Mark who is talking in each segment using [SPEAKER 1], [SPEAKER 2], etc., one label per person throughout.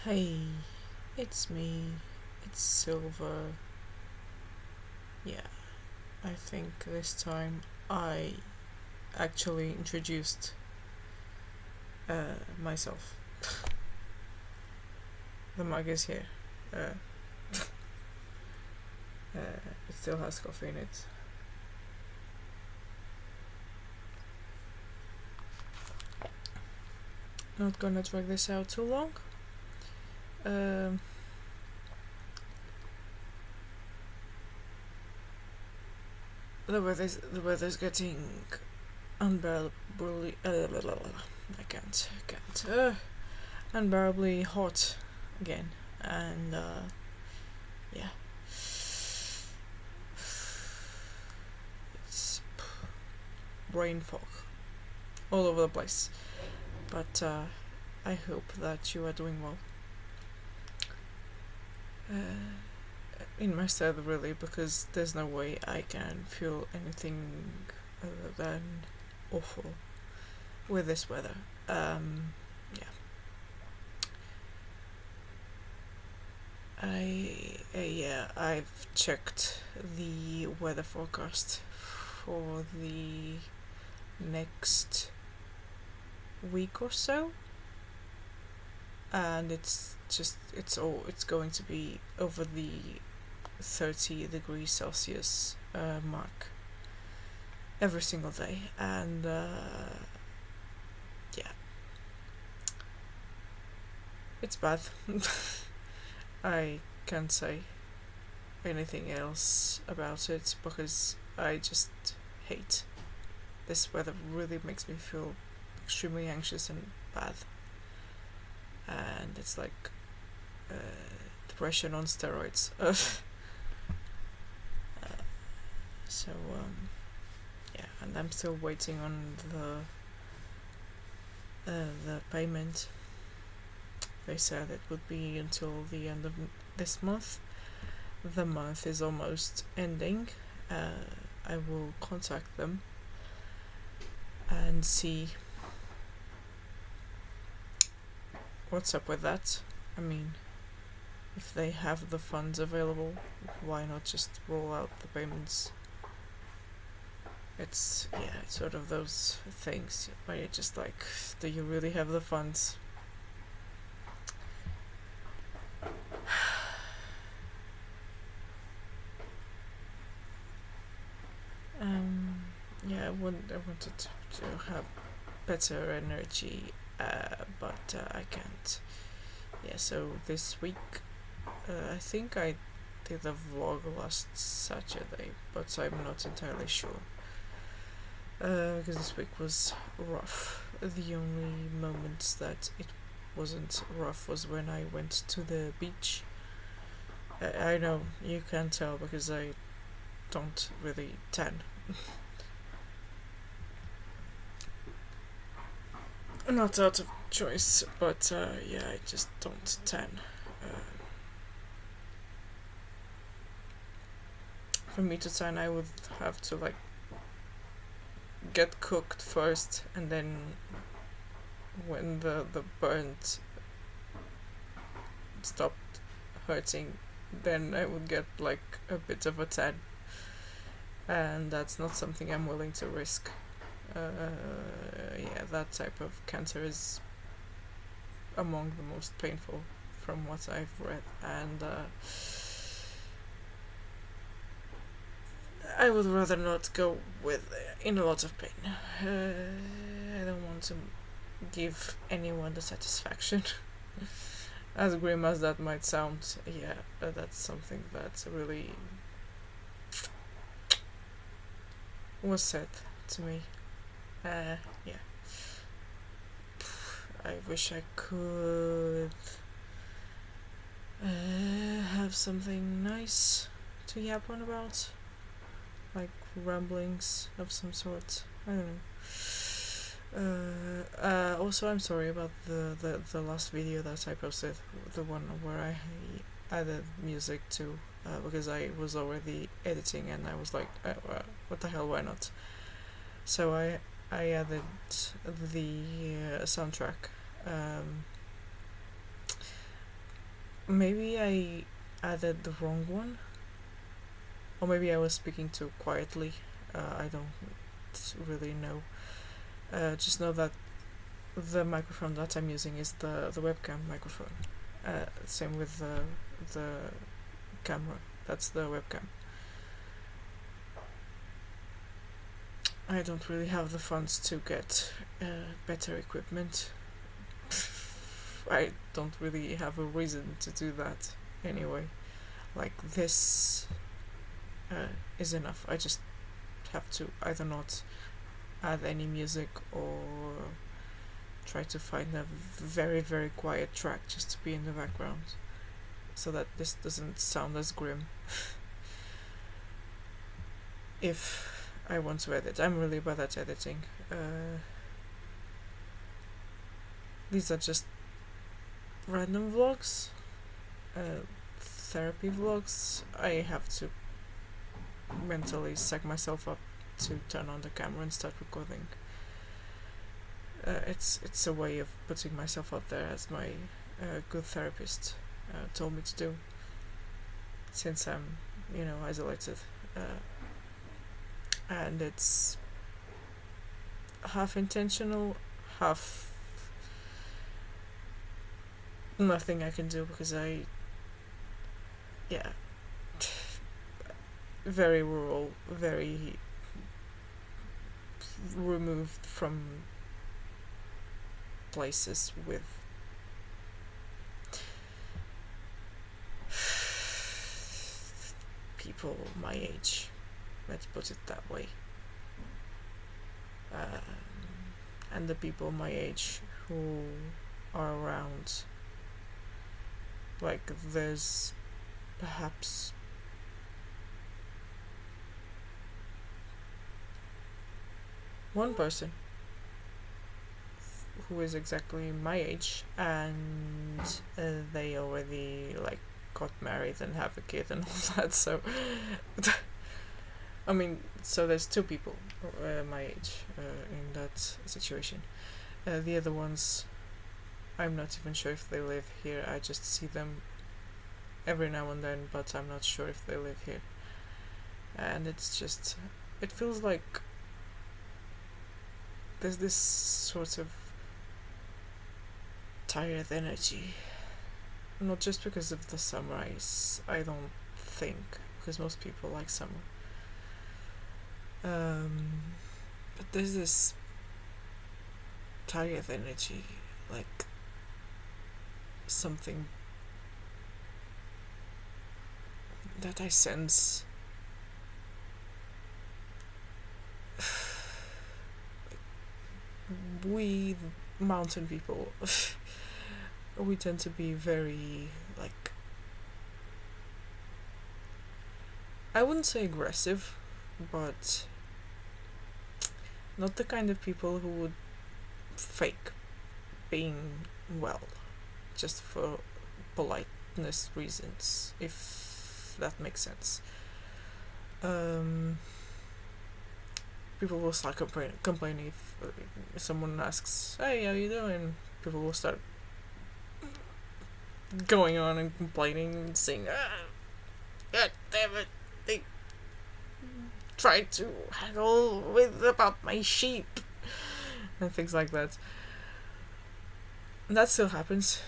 [SPEAKER 1] Hey, it's me. It's Silver. Yeah, I think this time I actually introduced myself. The mug is here. Uh, it still has coffee in it. Not gonna drag this out too long. Um, the weather's getting unbearably. I can't. Unbearably hot again, and yeah, it's brain fog all over the place. But I hope that you are doing well. In my stead, really, because there's no way I can feel anything other than awful with this weather. Yeah. I've checked the weather forecast for the next week or so, and it's going to be over the 30 degrees Celsius mark every single day, and yeah, it's bad. I can't say anything else about it because I just hate this weather. Really makes me feel extremely anxious and bad, and it's like depression on steroids. So yeah, and I'm still waiting on the payment. They said it would be until the end of this month. The month is almost ending. I will contact them and see what's up with that. I mean, if they have the funds available, why not just roll out the payments? It's sort of those things where you're just like, do you really have the funds? I wanted to have better energy, but I can't. Yeah, so this week, I think I did a vlog last Saturday, but I'm not entirely sure. Because this week was rough. The only moments that it wasn't rough was when I went to the beach. I know you can't tell because I don't really tan. Not out of choice, but I just don't tan. For me to tan, I would have to like get cooked first, and then when the burnt stopped hurting, then I would get like a bit of a tan, and that's not something I'm willing to risk. That type of cancer is among the most painful from what I've read, and I would rather not go with in a lot of pain. I don't want to give anyone the satisfaction. As grim as that might sound, that's something that really was said to me. I wish I could have something nice to yap on about, like ramblings of some sort. I don't know. Also, I'm sorry about the last video that I posted, the one where I added music to, because I was already editing and I was like, what the hell, why not? So I added the soundtrack, maybe I added the wrong one, or maybe I was speaking too quietly. I don't really know. Just know that the microphone that I'm using is the webcam microphone. Same with the camera. That's the webcam. I don't really have the funds to get better equipment. I don't really have a reason to do that anyway. Like, this is enough. I just have to either not add any music or try to find a very, very quiet track just to be in the background so that this doesn't sound as grim. If I want to edit, I'm really bad at editing. These are just random vlogs, therapy vlogs. I have to mentally psych myself up to turn on the camera and start recording. It's a way of putting myself out there, as my good therapist told me to do, since I'm, isolated. And it's half intentional, half nothing I can do, because very rural, very removed from places with people my age, let's put it that way. And the people my age who are around, like, there's perhaps one person who is exactly my age, and they already, like, got married and have a kid and all that, so I mean, so there's two people my age in that situation. The other ones, I'm not even sure if they live here. I just see them every now and then, but I'm not sure if they live here. And it's just, it feels like there's this sort of tired energy. Not just because of the summer, I don't think, because most people like summer. But there's this tired energy, like something that I sense. We mountain people, we tend to be very, like, I wouldn't say aggressive, but not the kind of people who would fake being well just for politeness reasons, if that makes sense. People will start complaining if someone asks, "Hey, how you doing?" People will start going on and complaining and saying, "God damn it, they tried to haggle with about my sheep," and things like that. And that still happens.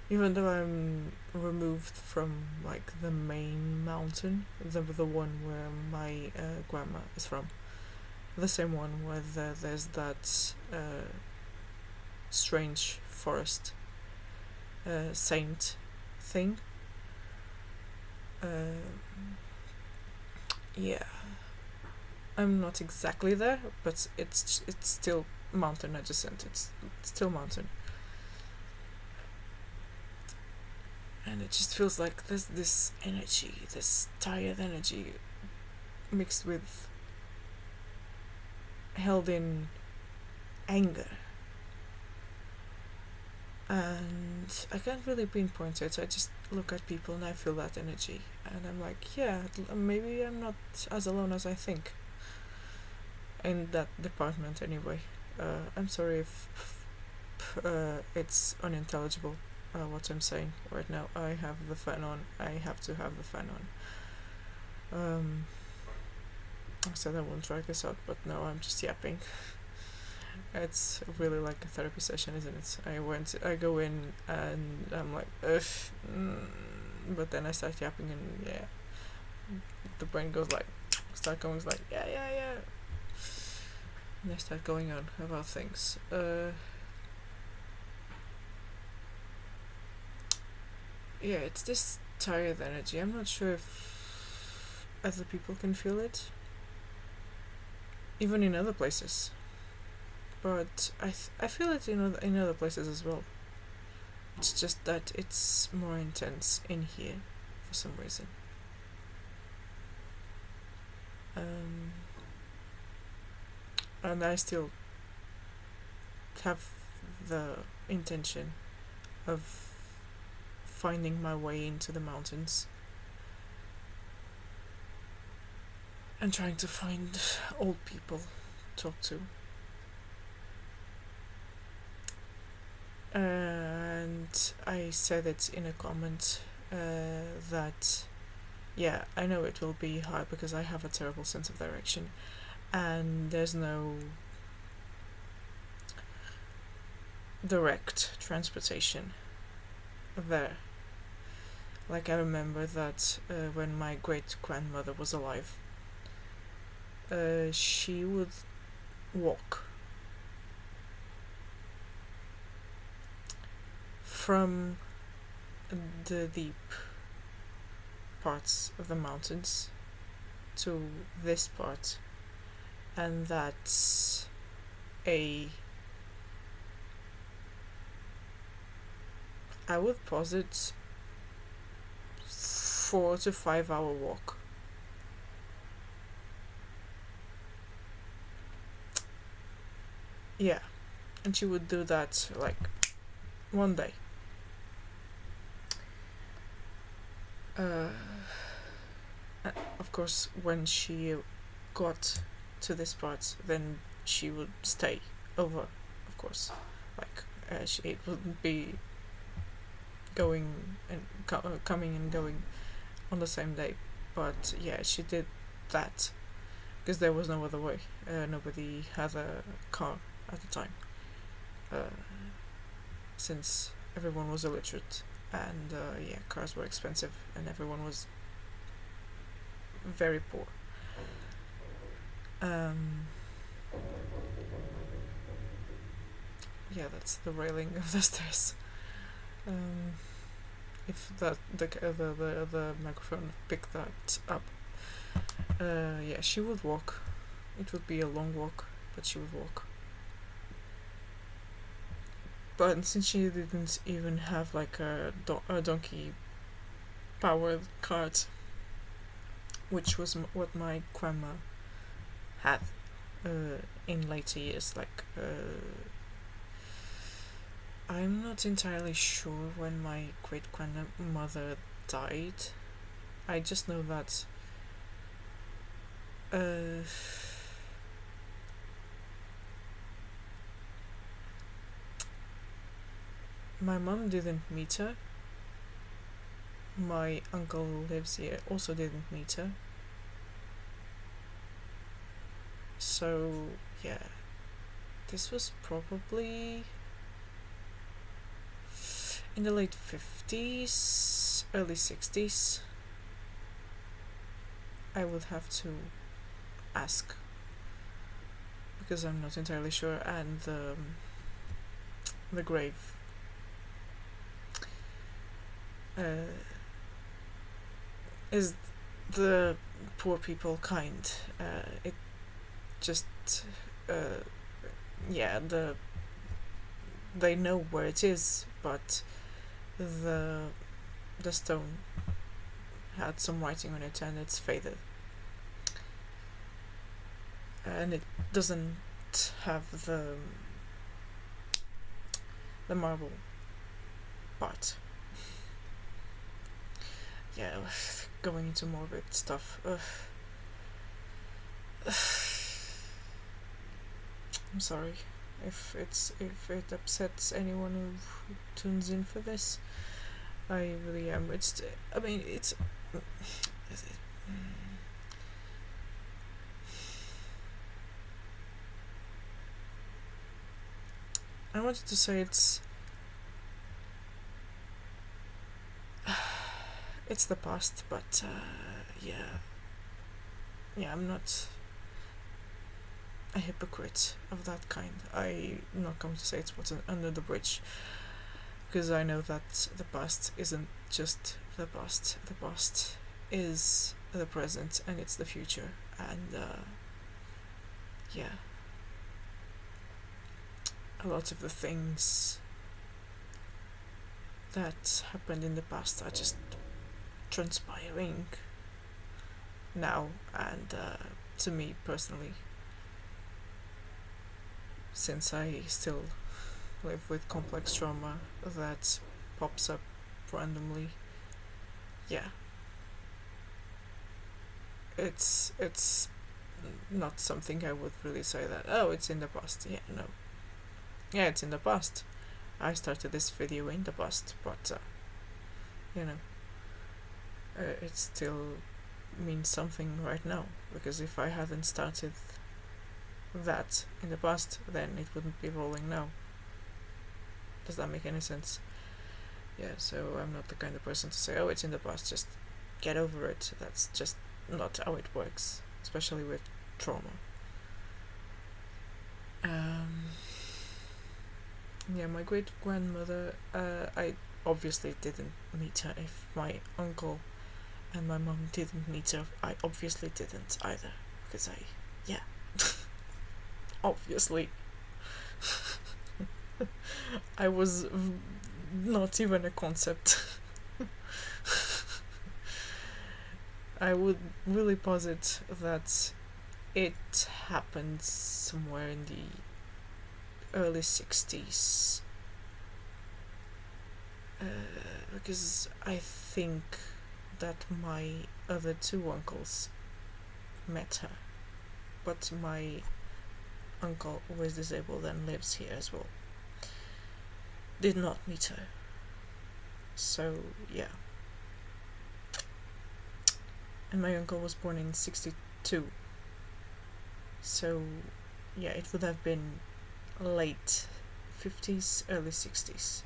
[SPEAKER 1] Even though I'm removed from, like, the main mountain, the one where my grandma is from, the same one where there's that strange forest saint thing. Yeah, I'm not exactly there, but it's still mountain adjacent. It's still mountain. And it just feels like there's this energy, this tired energy, mixed with held in anger. And I can't really pinpoint it. I just look at people and I feel that energy. And I'm like, yeah, maybe I'm not as alone as I think. In that department, anyway. I'm sorry if it's unintelligible what I'm saying right now. I have the fan on. I have to have the fan on. I said I won't drag this out, but no, I'm just yapping. It's really like a therapy session, isn't it? I go in and I'm like, ugh, but then I start yapping and yeah, the brain goes like, yeah, and I start going on about things. Yeah, it's this tired energy. I'm not sure if other people can feel it, even in other places. But I feel it in other places as well. It's just that it's more intense in here for some reason. And I still have the intention of finding my way into the mountains and trying to find old people to talk to. And I said it in a comment that yeah, I know it will be hard because I have a terrible sense of direction and there's no direct transportation there. Like I remember that when my great grandmother was alive, she would walk from the deep parts of the mountains to this part, and that's I would posit 4 to 5 hour walk. Yeah, and she would do that like one day. Of course, when she got to this part, then she would stay over, of course. Like, it wouldn't be going and coming and going on the same day. But yeah, she did that because there was no other way. Nobody had a car at the time, since everyone was illiterate and yeah, cars were expensive and everyone was very poor. Yeah, that's the railing of the stairs. If that the microphone picked that up. Yeah, she would walk. It would be a long walk, but she would walk. But since she didn't even have like a donkey powered cart, which was what my grandma had in later years, like I'm not entirely sure when my great grandmother died. I just know that my mom didn't meet her. My uncle who lives here also didn't meet her. So yeah, this was probably in the late 50s, early 60s. I would have to ask because I'm not entirely sure, and the grave is the poor people kind. It just yeah, they know where it is, but the stone had some writing on it and it's faded, and it doesn't have the marble part. Yeah, going into morbid stuff. I'm sorry. if it upsets anyone who tunes in for this. I really am. I mean, it's. I wanted to say it's the past, but yeah, I'm not a hypocrite of that kind. I'm not going to say it's what's under the bridge, because I know that the past isn't just the past. The past is the present, and it's the future, and yeah, a lot of the things that happened in the past are just transpiring now, and to me personally, since I still live with complex trauma that pops up randomly, yeah, it's not something I would really say that, oh, it's in the past. Yeah, no. Yeah, it's in the past. I started this video in the past, but you know, it still means something right now, because if I hadn't started that in the past, then it wouldn't be rolling now. Does that make any sense? Yeah, so I'm not the kind of person to say, oh, it's in the past, just get over it. That's just not how it works, especially with trauma. Yeah, my great grandmother, I obviously didn't meet her. If my uncle and my mum didn't meet her, I obviously didn't either, because yeah, obviously. I was not even a concept. I would really posit that it happened somewhere in the early 60s. Because I think that my other two uncles met her, but my uncle, who is disabled and lives here as well, did not meet her. So yeah. And my uncle was born in 62. So yeah, it would have been late 50s, early 60s.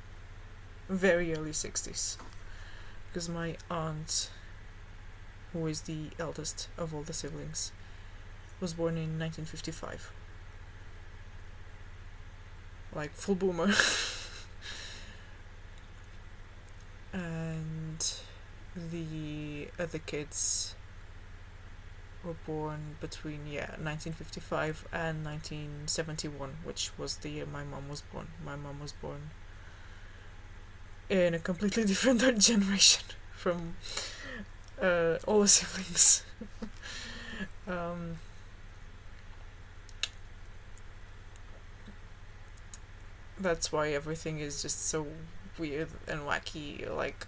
[SPEAKER 1] Very early 60s. Because my aunt, who is the eldest of all the siblings, was born in 1955. Like, full boomer. And the other kids were born between 1955 and 1971, which was the year my mom was born. My mom was born in a completely different generation from all the siblings. That's why everything is just so weird and wacky. Like,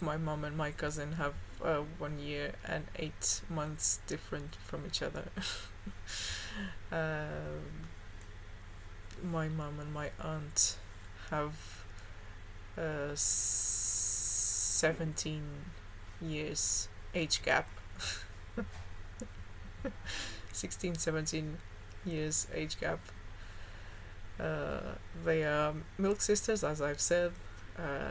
[SPEAKER 1] my mom and my cousin have 1 year and 8 months different from each other. My mom and my aunt have 17 years age gap. 16, 17 years age gap. They are milk sisters, as I've said.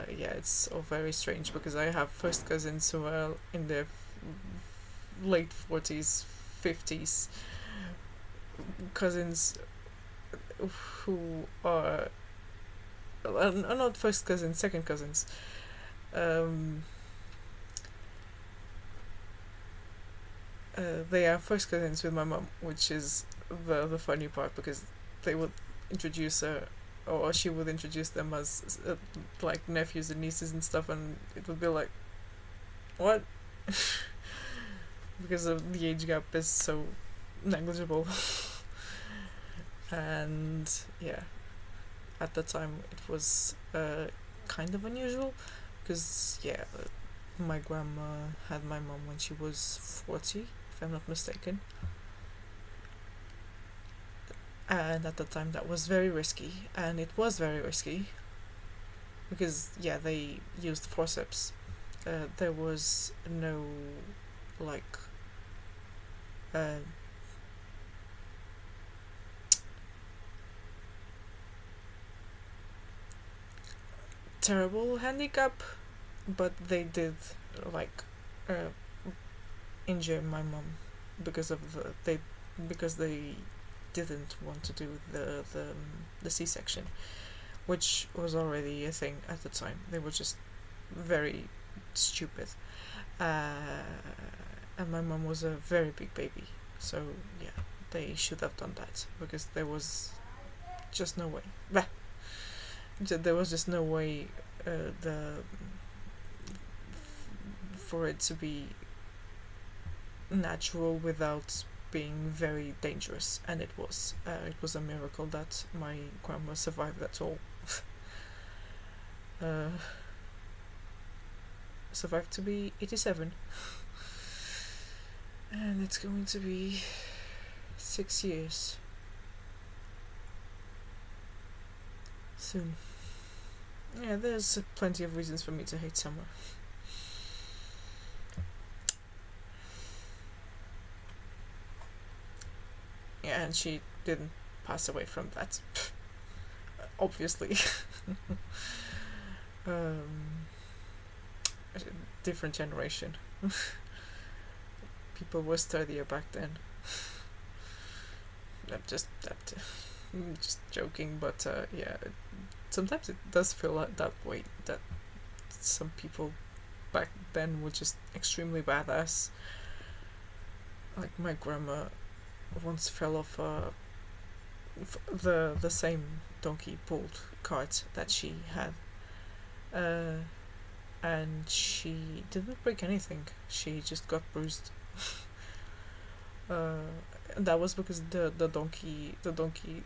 [SPEAKER 1] It's all very strange, because I have first cousins who are in their late 40s, 50s. Cousins who are not first cousins, second cousins. They are first cousins with my mom, which is the funny part, because they would introduce her, or she would introduce them as like nephews and nieces and stuff, and it would be like, what? Because of the age gap is so negligible. And yeah, at the time it was kind of unusual, because my grandma had my mom when she was 40, if I'm not mistaken. and at the time that was very risky, and it was very risky because they used forceps. There was no like terrible handicap, but they did like injure my mom because of because they didn't want to do the C-section, which was already a thing at the time. They were just very stupid, and my mom was a very big baby, so yeah, they should have done that because there was just no way. There was just no way for it to be natural without being very dangerous, and it was a miracle that my grandma survived at all. Survived to be 87, and it's going to be 6 years soon. Yeah, there's plenty of reasons for me to hate summer. Yeah, and she didn't pass away from that, obviously. Different generation. People were sturdier back then. I'm just joking, but yeah, sometimes it does feel like that way, that some people back then were just extremely badass. Like my grandma once fell off the same donkey pulled cart that she had, and she didn't break anything. She just got bruised. That was because the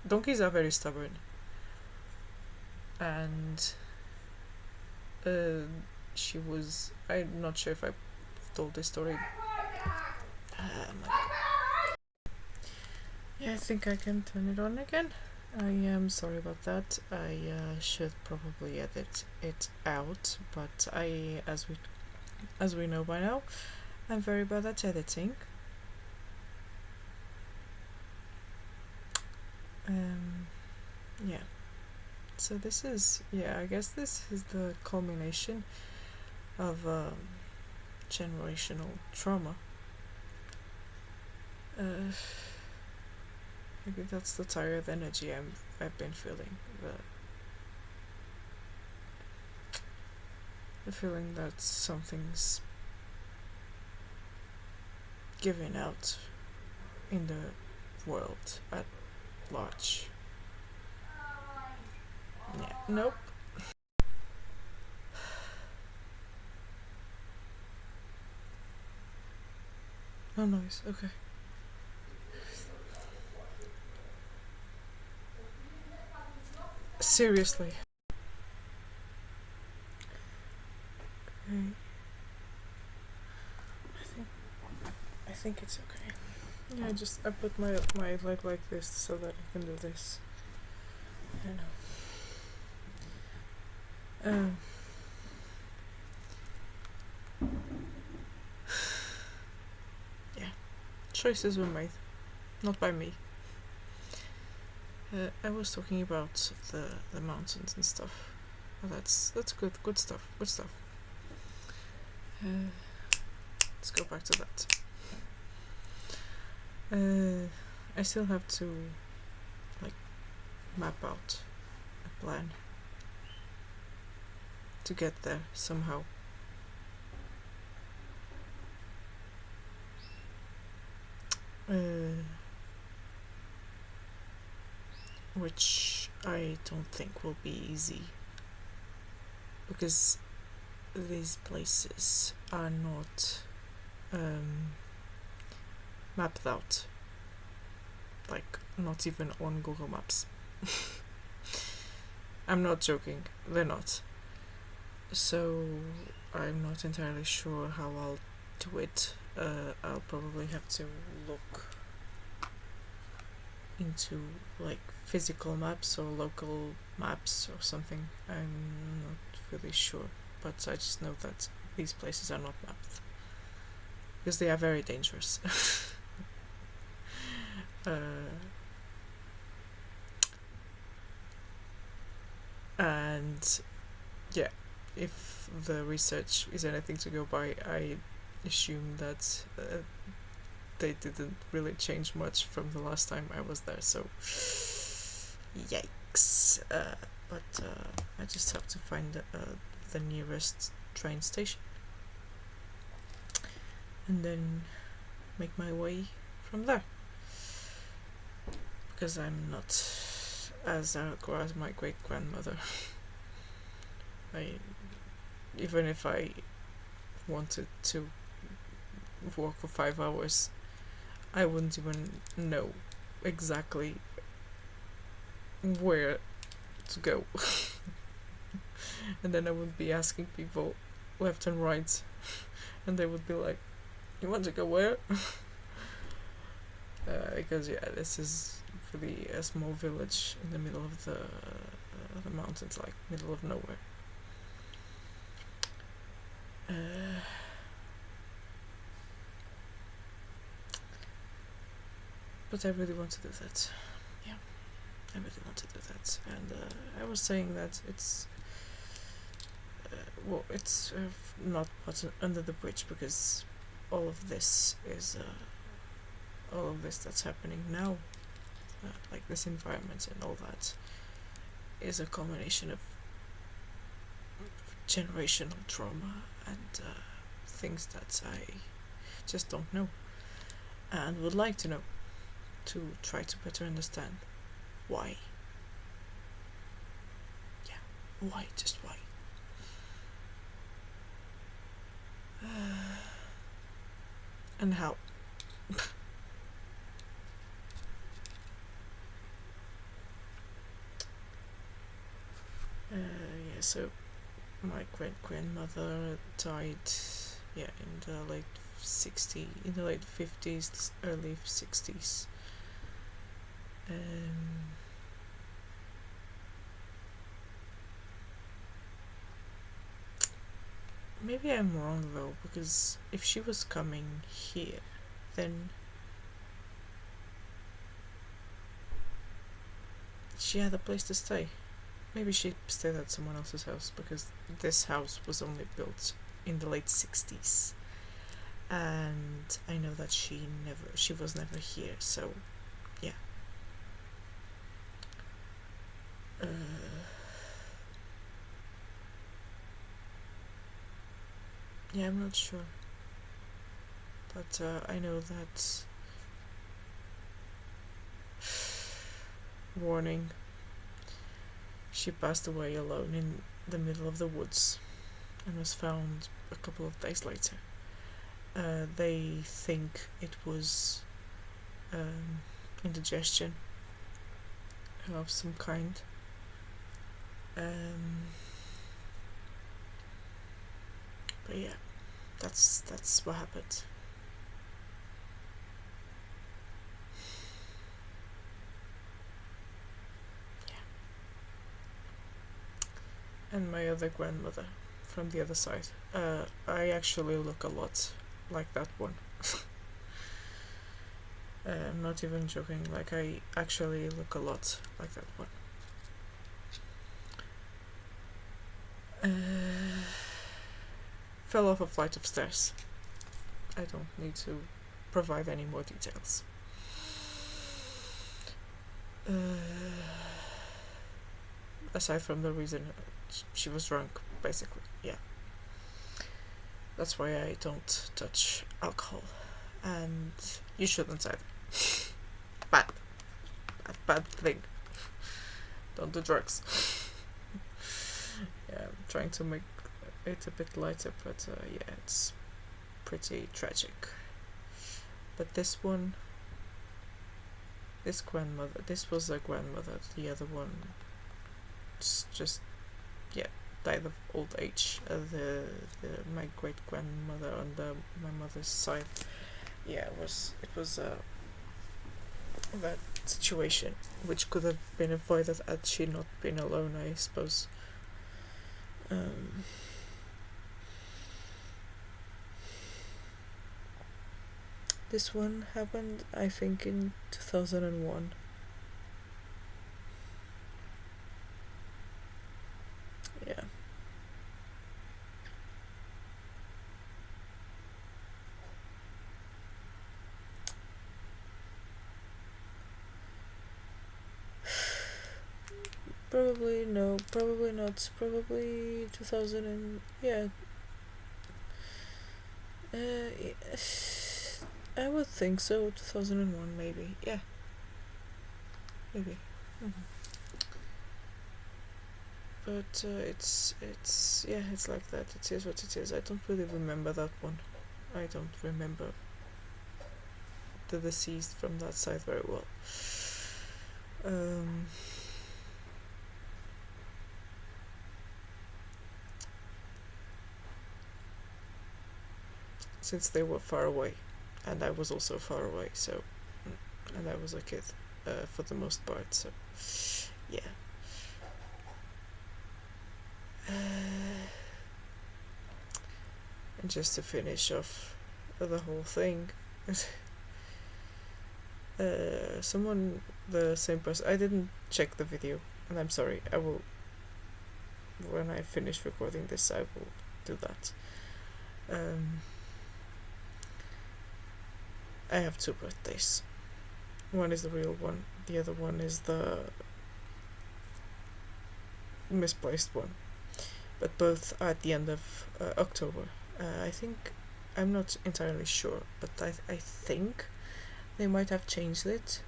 [SPEAKER 1] donkeys are very stubborn, and she was, I'm not sure if I told this story. Yeah, I think I can turn it on again. I am sorry about that. I should probably edit it out, but as we know by now, I'm very bad at editing. Yeah. So this is, I guess this is the culmination of generational trauma. Maybe that's the tired energy I've been feeling. The feeling that something's giving out in the world at large. Yeah. Nope. No noise. Okay. Seriously. Okay. I think it's okay. Yeah, I put my leg like this so that I can do this. I don't know. Yeah. Choices were made, not by me. I was talking about the mountains and stuff. That's good stuff. Let's go back to that. I still have to map out a plan to get there somehow. Which I don't think will be easy, because these places are not mapped out, not even on Google Maps. I'm not joking, they're not. So I'm not entirely sure how I'll do it. I'll probably have to look into like physical maps or local maps or something. I'm not really sure, but I just know that these places are not mapped because they are very dangerous. And yeah, if the research is anything to go by, I assume that they didn't really change much from the last time I was there, so yikes. But I just have to find the nearest train station and then make my way from there, because I'm not as hardcore as my great grandmother. Even if I wanted to walk for 5 hours, I wouldn't even know exactly where to go. And then I would be asking people left and right, and they would be like, "You want to go where?" Because yeah, this is really a small village in the middle of the mountains, like middle of nowhere. But I really want to do that. Yeah, I really want to do that. And I was saying that it's it's not put under the bridge, because all of this that's happening now, like this environment and all that, is a combination of generational trauma and things that I just don't know and would like to know, to try to better understand why. Yeah, why, just why. And how. Yeah, so my great grandmother died, yeah, in the late 50s, early 60s. Maybe I'm wrong though, because if she was coming here, then she had a place to stay. Maybe she stayed at someone else's house, because this house was only built in the late 60s. And I know that she was never here, so yeah. Yeah, I'm not sure. But I know that warning, she passed away alone in the middle of the woods and was found a couple of days later. They think it was indigestion of some kind. But yeah, that's what happened. And my other grandmother from the other side. I actually look a lot like that one. I'm not even joking, like I actually look a lot like that one. Fell off a flight of stairs. I don't need to provide any more details. Aside from the reason she was drunk, basically, yeah. That's why I don't touch alcohol, and you shouldn't either. Bad thing. Don't do drugs. Yeah, I'm trying to make it a bit lighter, but yeah, it's pretty tragic. But this was a grandmother. The other one just died of old age. My great grandmother on my mother's side, yeah, it was that situation, which could have been avoided had she not been alone, I suppose. This one happened, I think, in 2001. Yeah. Probably no, probably not, probably 2000 and, yeah. I would think so, 2001 maybe, yeah. Maybe. But it's like that. It is what it is. I don't really remember that one. I don't remember the deceased from that side very well. Since they were far away, and I was also far away, so, and I was a kid, for the most part, so, yeah. And just to finish off the whole thing, someone, the same person, I didn't check the video, and I'm sorry, I will, when I finish recording this, I will do that. I have 2 birthdays. One is the real one, the other one is the misplaced one. But both are at the end of October. I think, I'm not entirely sure, but I think they might have changed it,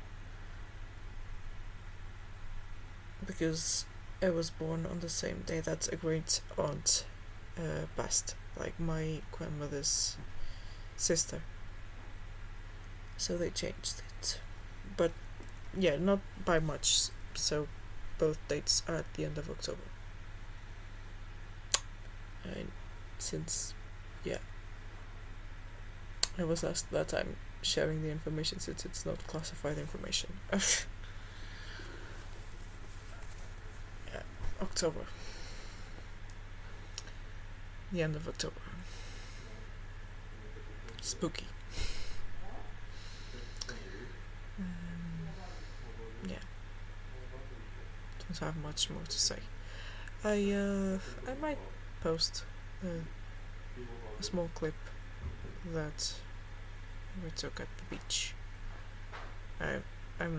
[SPEAKER 1] because I was born on the same day that a great aunt passed, like my grandmother's sister. So they changed it. But yeah, not by much, so both dates are at the end of October. And since, yeah, I was asked that I'm sharing the information since it's not classified information. Yeah, October. The end of October. Spooky. Yeah. Don't have much more to say. I might post a small clip that we took at the beach. I'm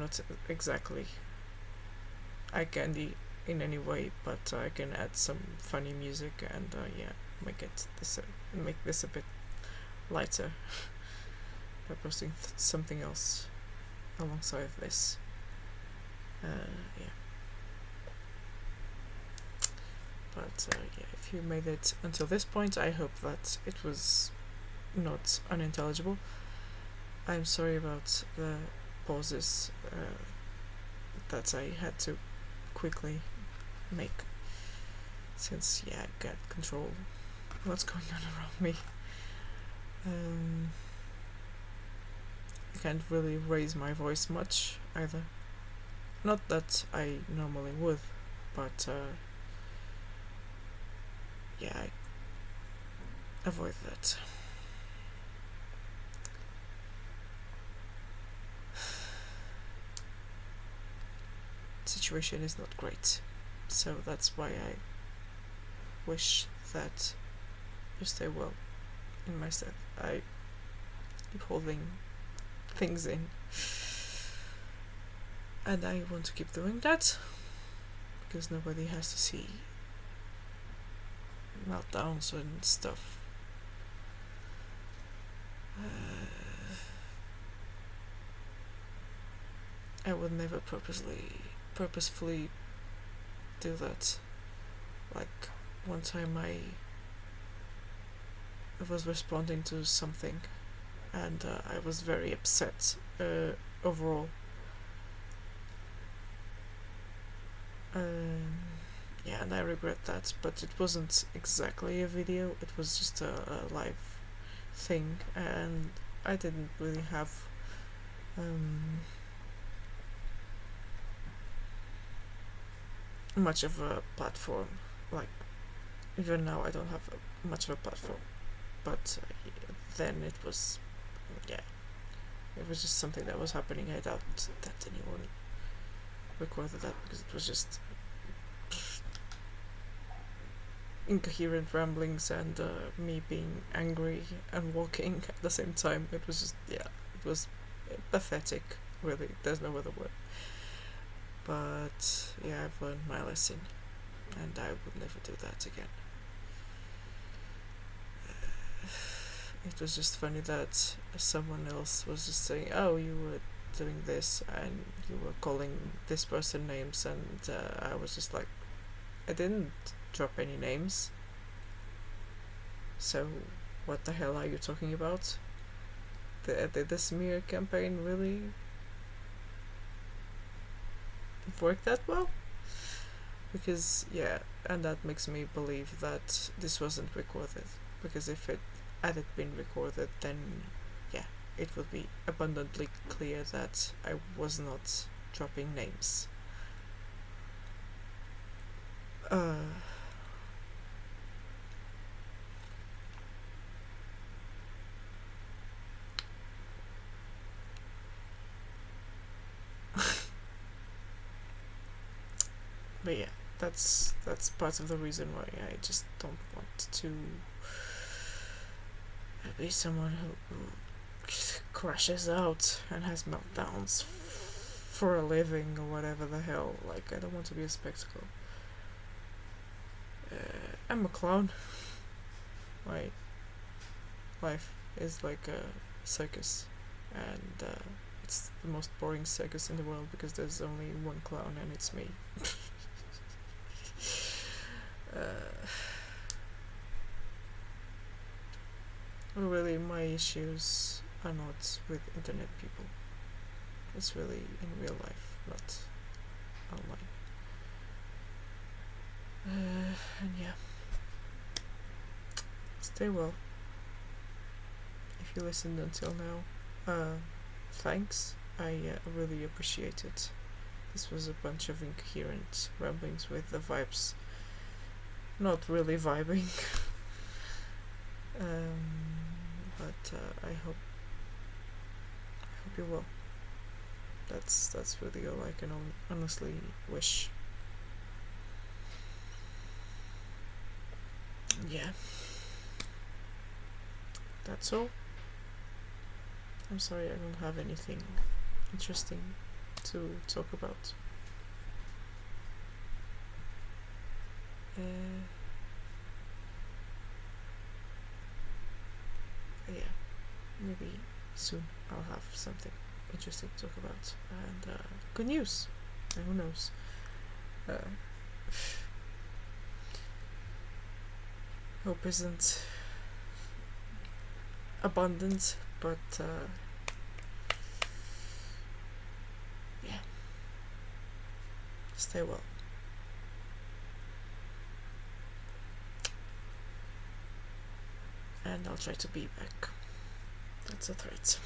[SPEAKER 1] not exactly eye candy in any way, but I can add some funny music and yeah, make this a bit lighter by posting something else alongside this. Yeah. But yeah, if you made it until this point, I hope that it was not unintelligible. I'm sorry about the pauses that I had to quickly make, since yeah, I can't control what's going on around me. I can't really raise my voice much either. Not that I normally would, but yeah, I avoid that. Situation is not great, so that's why I wish that you stay well in my stead. I keep holding things in, and I want to keep doing that because nobody has to see meltdowns and stuff. I would never purposefully do that. Like, one time I was responding to something and I was very upset overall. Yeah, and I regret that, but it wasn't exactly a video, it was just a live thing, and I didn't really have much of a platform. Like, even now I don't have much of a platform, but then it was, yeah, it was just something that was happening. I doubt that anyone recorded that, because it was just incoherent ramblings and me being angry and walking at the same time. It was just, yeah, it was pathetic, really. There's no other word. But yeah, I've learned my lesson, and I would never do that again. It was just funny that someone else was just saying, "Oh, you were doing this and you were calling this person names," and I was just like, I didn't drop any names. So, what the hell are you talking about? Did the smear campaign really work that well? Because, yeah, and that makes me believe that this wasn't recorded. Because if it had been recorded, then, yeah, it would be abundantly clear that I was not dropping names. But yeah, that's part of the reason why I just don't want to be someone who crashes out and has meltdowns for a living or whatever the hell. Like, I don't want to be a spectacle. I'm a clown. My life is like a circus, and it's the most boring circus in the world because there's only one clown, and it's me. Really, my issues are not with internet people. It's really in real life, not online. And yeah, stay well. If you listened until now, thanks. I really appreciate it. This was a bunch of incoherent ramblings with the vibes not really vibing. But I hope you're well. That's really all I can honestly wish. Yeah, that's all. I'm sorry I don't have anything interesting to talk about. Yeah, maybe soon I'll have something interesting to talk about, and good news. Who knows? Hope isn't abundant, but yeah, stay well. And I'll try to be back. That's a threat.